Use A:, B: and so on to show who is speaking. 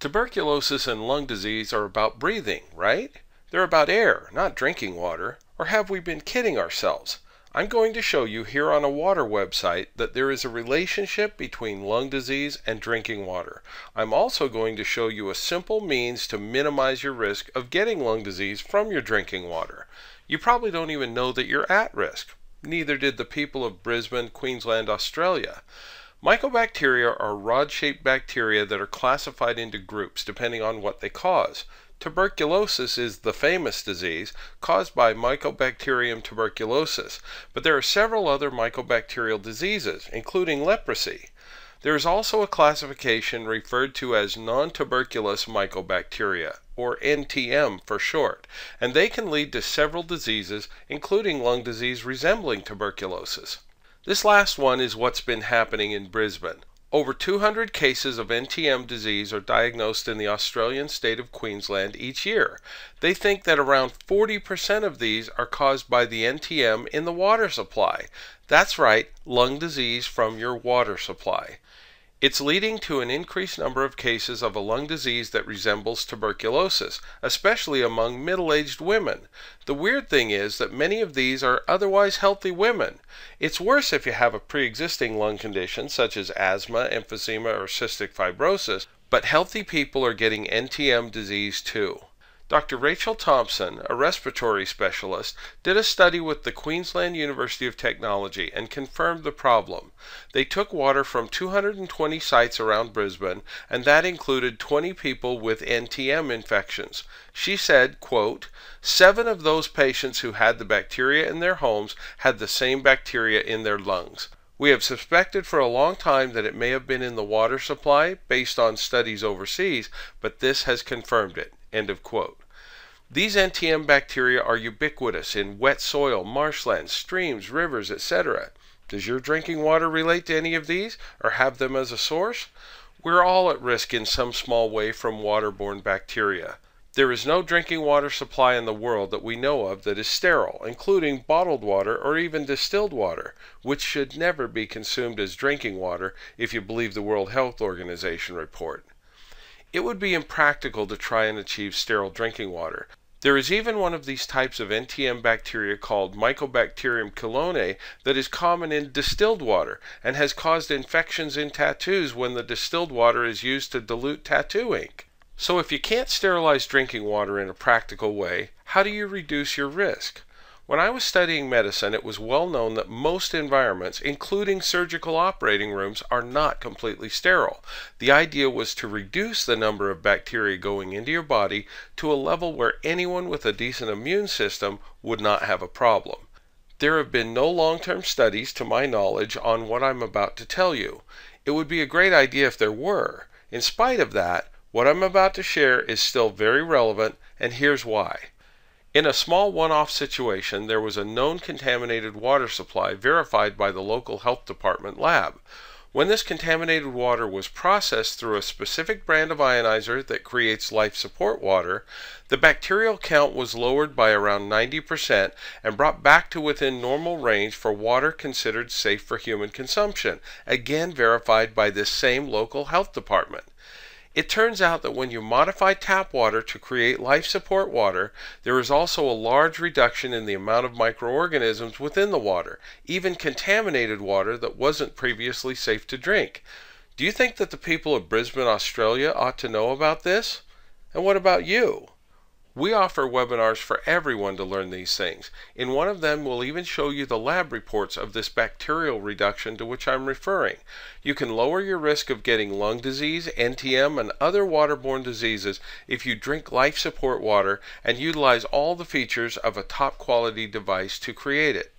A: Tuberculosis and lung disease are about breathing, right? They're about air, not drinking water. Or have we been kidding ourselves? I'm going to show you here on a water website that there is a relationship between lung disease and drinking water. I'm also going to show you a simple means to minimize your risk of getting lung disease from your drinking water. You probably don't even know that you're at risk. Neither did the people of Brisbane, Queensland, Australia. Mycobacteria are rod-shaped bacteria that are classified into groups depending on what they cause. Tuberculosis is the famous disease caused by Mycobacterium tuberculosis, but there are several other mycobacterial diseases, including leprosy. There is also a classification referred to as nontuberculous mycobacteria, or NTM for short, and they can lead to several diseases, including lung disease resembling tuberculosis. This last one is what's been happening in Brisbane. Over 200 cases of NTM disease are diagnosed in the Australian state of Queensland each year. They think that around 40% of these are caused by the NTM in the water supply. That's right, lung disease from your water supply. It's leading to an increased number of cases of a lung disease that resembles tuberculosis, especially among middle-aged women. The weird thing is that many of these are otherwise healthy women. It's worse if you have a pre-existing lung condition such as asthma, emphysema, or cystic fibrosis, but healthy people are getting NTM disease too. Dr. Rachel Thompson, a respiratory specialist, did a study with the Queensland University of Technology and confirmed the problem. They took water from 220 sites around Brisbane, and that included 20 people with NTM infections. She said, quote, 7 of those patients who had the bacteria in their homes had the same bacteria in their lungs. We have suspected for a long time that it may have been in the water supply based on studies overseas, but this has confirmed it. End of quote. These NTM bacteria are ubiquitous in wet soil, marshlands, streams, rivers, etc. Does your drinking water relate to any of these or have them as a source? We're all at risk in some small way from waterborne bacteria. There is no drinking water supply in the world that we know of that is sterile, including bottled water or even distilled water, which should never be consumed as drinking water if you believe the World Health Organization report. It would be impractical to try and achieve sterile drinking water. There is even one of these types of NTM bacteria called Mycobacterium colonae that is common in distilled water and has caused infections in tattoos when the distilled water is used to dilute tattoo ink. So if you can't sterilize drinking water in a practical way, how do you reduce your risk? When I was studying medicine, it was well known that most environments, including surgical operating rooms, are not completely sterile. The idea was to reduce the number of bacteria going into your body to a level where anyone with a decent immune system would not have a problem. There have been no long-term studies, to my knowledge, on what I'm about to tell you. It would be a great idea if there were. In spite of that, what I'm about to share is still very relevant, and here's why. In a small one-off situation, there was a known contaminated water supply verified by the local health department lab. When this contaminated water was processed through a specific brand of ionizer that creates life support water, the bacterial count was lowered by around 90% and brought back to within normal range for water considered safe for human consumption, again verified by this same local health department. It turns out that when you modify tap water to create life support water, there is also a large reduction in the amount of microorganisms within the water, even contaminated water that wasn't previously safe to drink. Do you think that the people of Brisbane, Australia ought to know about this? And what about you? We offer webinars for everyone to learn these things. In one of them, we'll even show you the lab reports of this bacterial reduction to which I'm referring. You can lower your risk of getting lung disease, NTM, and other waterborne diseases if you drink life support water and utilize all the features of a top quality device to create it.